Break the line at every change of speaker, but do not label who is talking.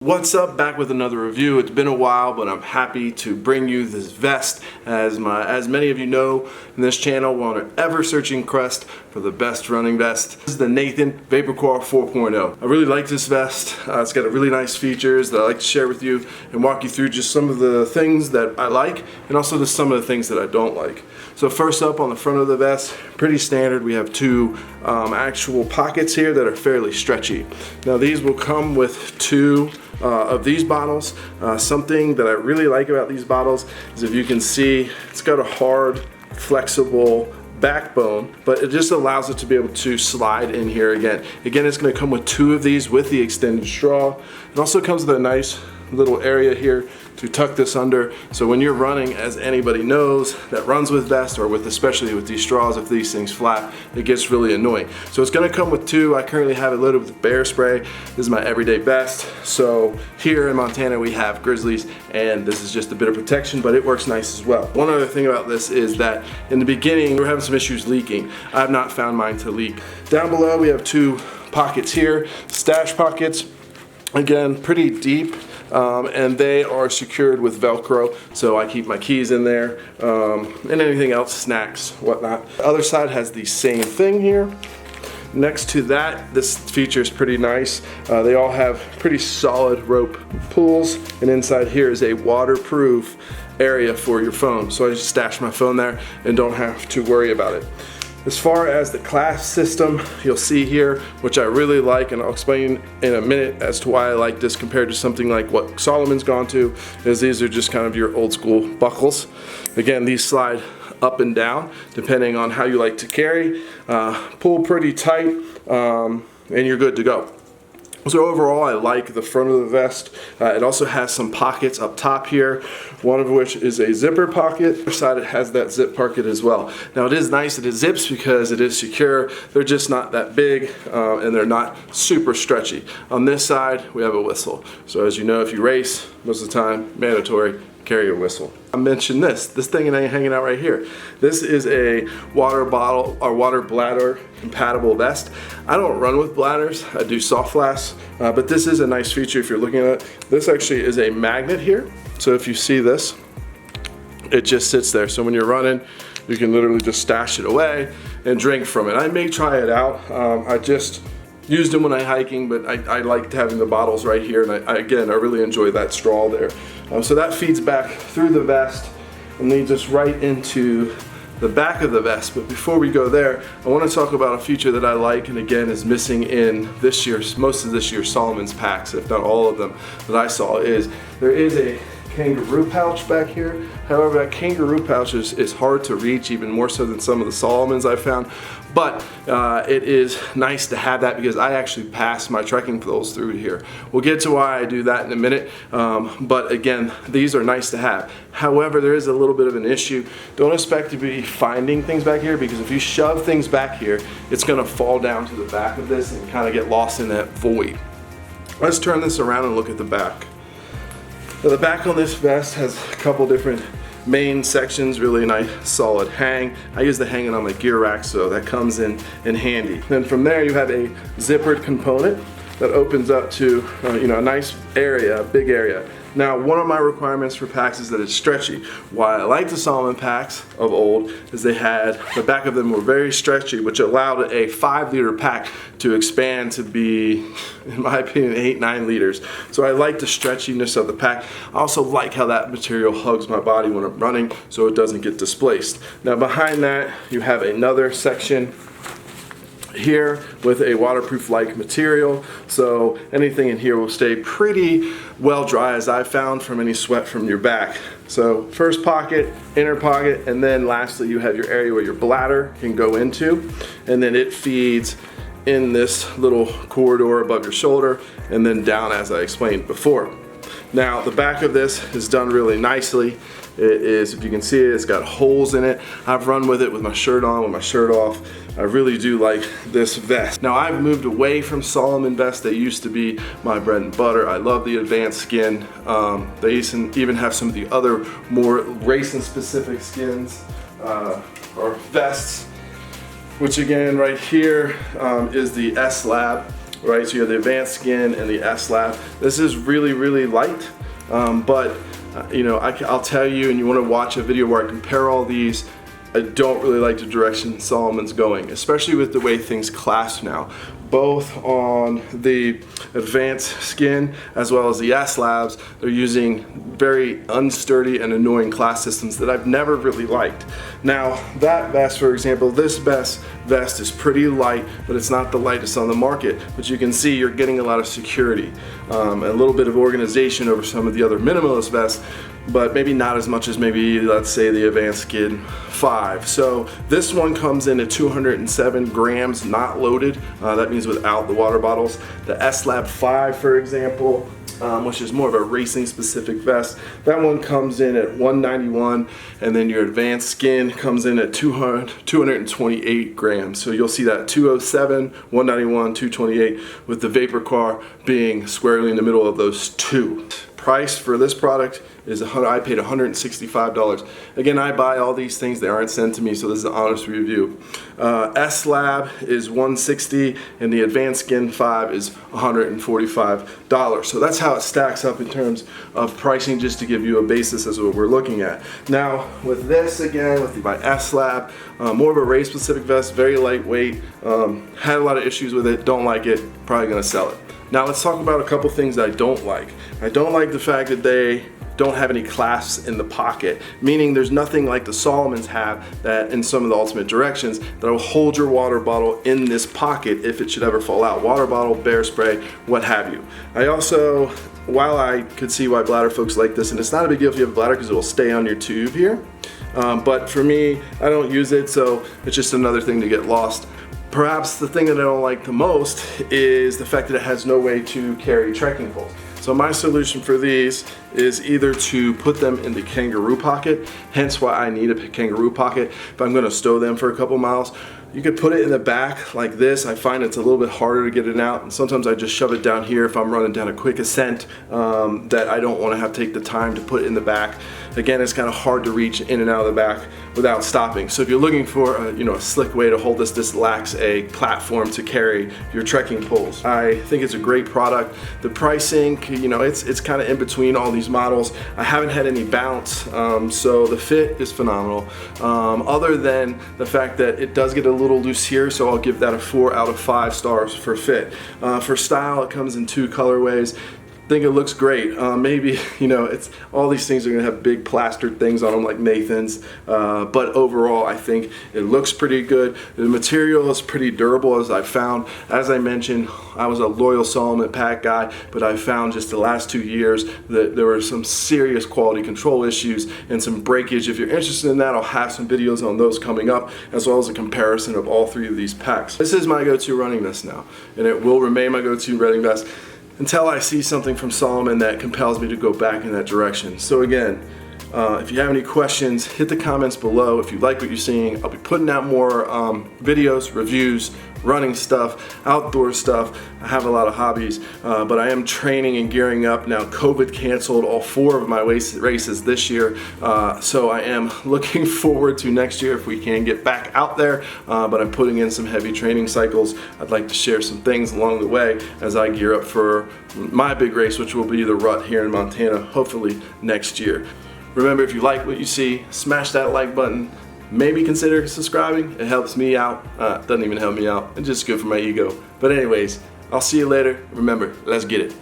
What's up? Back with another review. It's been a while, but I'm happy to bring you this vest. As many of you know, in this channel, we're on an ever-searching quest for the best running vest. This is the Nathan VaporKrar 4.0. I really like this vest. It's got really nice features that I like to share with you and walk you through just some of the things that I like and also just some of the things that I don't like. So first up, on the front of the vest, pretty standard, we have two actual pockets here that are fairly stretchy. Now these will come with two of these bottles. Something that I really like about these bottles is, if you can see, it's got a hard, flexible backbone, but it just allows it to be able to slide in here again. Again, it's going to come with two of these with the extended straw. It also comes with a nice little area here to tuck this under, so when you're running, as anybody knows that runs with vests, or especially with these straws, if these things flap, it gets really annoying. So it's going to come with two. I currently have it loaded with bear spray. This is my everyday vest. So here in Montana we have grizzlies, and this is just a bit of protection, but it works nice as well. One other thing about this is that in the beginning we were having some issues leaking. I have not found mine to leak. Down below we have two pockets here, stash pockets. Again, pretty deep. And they are secured with Velcro, so I keep my keys in there and anything else, snacks, whatnot. The other side has the same thing here. Next to that, this feature is pretty nice. They all have pretty solid rope pulls, and inside here is a waterproof area for your phone. So I just stash my phone there and don't have to worry about it. As far as the clasp system, you'll see here, which I really like, and I'll explain in a minute as to why I like this compared to something like what Salomon's gone to, is these are just kind of your old school buckles. Again, these slide up and down depending on how you like to carry. Pull pretty tight, and you're good to go. So overall, I like the front of the vest. It also has some pockets up top here, one of which is a zipper pocket. The other side, it has that zip pocket as well. Now it is nice that it zips because it is secure. They're just not that big, and they're not super stretchy. On this side, we have a whistle. So as you know, if you race, most of the time, mandatory, carry a whistle. I mentioned this thing hanging out right here. This is a water bottle or water bladder compatible vest. I don't run with bladders, I do soft flasks, but this is a nice feature if you're looking at it. This actually is a magnet here. So if you see this, it just sits there. So when you're running, you can literally just stash it away and drink from it. I may try it out. I just used them when I'm hiking, but I liked having the bottles right here, and I really enjoy that straw there. So that feeds back through the vest and leads us right into the back of the vest. But before we go there, I want to talk about a feature that I like, and again is missing in most of this year's Salomon's packs, if not all of them that I saw, is there is a kangaroo pouch back here. However, that kangaroo pouch is hard to reach, even more so than some of the Salomons I found. But it is nice to have that because I actually pass my trekking poles through here. We'll get to why I do that in a minute. But again, these are nice to have. However, there is a little bit of an issue. Don't expect to be finding things back here, because if you shove things back here, it's going to fall down to the back of this and kind of get lost in that void. Let's turn this around and look at the back. Now, the back on this vest has a couple different main sections, really nice solid hang. I use the hanging on my gear rack, so that comes in handy. Then from there you have a zippered component that opens up to a nice area, a big area. Now, one of my requirements for packs is that it's stretchy. Why I like the Salomon packs of old is the back of them were very stretchy, which allowed a 5-liter pack to expand to be, in my opinion, 8-9 liters. So I like the stretchiness of the pack. I also like how that material hugs my body when I'm running, so it doesn't get displaced. Now behind that, you have another section here with a waterproof like material, so anything in here will stay pretty well dry, as I found, from any sweat from your back. So first pocket, inner pocket, and then lastly you have your area where your bladder can go into, and then it feeds in this little corridor above your shoulder and then down, as I explained before. Now the back of this is done really nicely. It is, if you can see it, it's got holes in it. I've run with it with my shirt on, with my shirt off. I really do like this vest. Now I've moved away from Salomon vests. They used to be my bread and butter. I love the advanced skin. They even have some of the other more racing specific skins or vests, which again right here is the S Lab. right? So you have the advanced skin and the S-Lab. This is really, really light, but you know, I'll tell you, and you want to watch a video where I compare all these, I don't really like the direction Salomon's going, especially with the way things clasp now. Both on the advanced skin as well as the S-Labs, they're using very unsturdy and annoying class systems that I've never really liked. Now, that vest, for example, this vest is pretty light, but it's not the lightest on the market. But you can see you're getting a lot of security, a little bit of organization over some of the other minimalist vests, but maybe not as much as maybe, let's say, the Advanced Skin 5. So this one comes in at 207 grams, not loaded. That means without the water bottles. The S-Lab 5, for example, which is more of a racing specific vest, that one comes in at 191, and then your Advanced Skin comes in at 228 grams. So you'll see that 207, 191, 228, with the VaporKrar being squarely in the middle of those two. Price for this product is I paid $165. Again, I buy all these things, they aren't sent to me, so this is an honest review. S-Lab is $160 and the Advanced Skin 5 is $145. So that's how it stacks up in terms of pricing, just to give you a basis as to what we're looking at. Now with this, again, with my S-Lab, more of a race specific vest, very lightweight, had a lot of issues with it, don't like it, probably gonna sell it. Now let's talk about a couple things that I don't like. I don't like the fact that they don't have any clasps in the pocket, meaning there's nothing like the Salomons have that in some of the Ultimate Directions that will hold your water bottle in this pocket if it should ever fall out. Water bottle, bear spray, what have you. I also, while I could see why bladder folks like this, and it's not a big deal if you have a bladder because it will stay on your tube here, but for me, I don't use it, so it's just another thing to get lost. Perhaps the thing that I don't like the most is the fact that it has no way to carry trekking poles. So my solution for these is either to put them in the kangaroo pocket, hence why I need a kangaroo pocket if I'm gonna stow them for a couple miles. You could put it in the back like this. I find it's a little bit harder to get it out, and sometimes I just shove it down here if I'm running down a quick ascent that I don't want to have to take the time to put in the back. Again, it's kind of hard to reach in and out of the back without stopping. So if you're looking for a slick way to hold this lacks a platform to carry your trekking poles. I think it's a great product. The pricing, it's kind of in between all these models. I haven't had any bounce, so the fit is phenomenal. Other than the fact that it does get a little loose here, so I'll give that a 4 out of 5 stars for fit. For style, it comes in 2 colorways. I think it looks great. Maybe, it's all these things are gonna have big plastered things on them like Nathan's, but overall I think it looks pretty good. The material is pretty durable, as I found. As I mentioned, I was a loyal Salomon pack guy, but I found just the last 2 years that there were some serious quality control issues and some breakage. If you're interested in that, I'll have some videos on those coming up, as well as a comparison of all 3 of these packs. This is my go-to running vest now, and it will remain my go-to running vest until I see something from Salomon that compels me to go back in that direction. So again, if you have any questions, hit the comments below. If you like what you're seeing, I'll be putting out more videos, reviews, running stuff, outdoor stuff. I have a lot of hobbies, but I am training and gearing up now. COVID canceled all 4 of my races this year, so I am looking forward to next year if we can get back out there, but I'm putting in some heavy training cycles. I'd like to share some things along the way as I gear up for my big race, which will be the Rut here in Montana, hopefully next year. Remember, if you like what you see, smash that like button. Maybe consider subscribing. It helps me out. Doesn't even help me out. It's just good for my ego. But anyways, I'll see you later. Remember, let's get it.